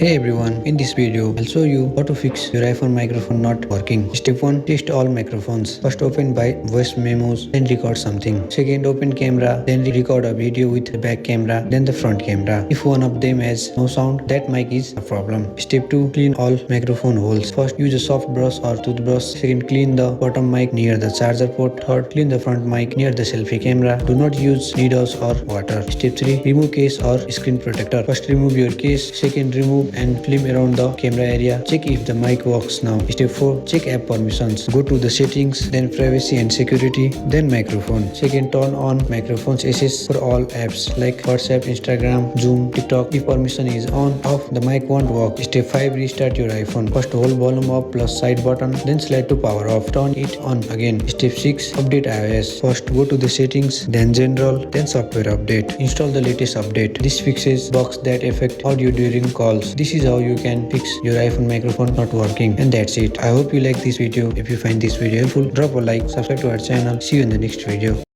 Hey everyone, in this video I'll show you how to fix your iPhone microphone not working. Step 1. Test all microphones. First open by voice memos, then record something. Second, open camera, then record a video with the back camera, then the front camera. If one of them has no sound, that mic is a problem. Step 2. Clean all microphone holes. First, use a soft brush or toothbrush. Second, clean the bottom mic near the charger port. Third, clean the front mic near the selfie camera. Do not use needles or water. Step 3. Remove case or screen protector. First, remove your case. Second, remove and film around the camera area. Check if the mic works now. Step 4. Check app permissions. Go to the settings, then privacy and security, then microphone. Second, turn on microphone's access for all apps like WhatsApp, Instagram, Zoom, TikTok. If permission is on, off, the mic won't work. Step 5. Restart your iPhone. First, hold volume up plus side button, then slide to power off. Turn it on again. Step 6. Update iOS. First, go to the settings, then general, then software update. Install the latest update. This fixes bugs that affect audio during calls. This is how you can fix your iPhone microphone not working, and that's it. I hope you like this video. If you find this video helpful, drop a like, subscribe to our channel. See you in the next video.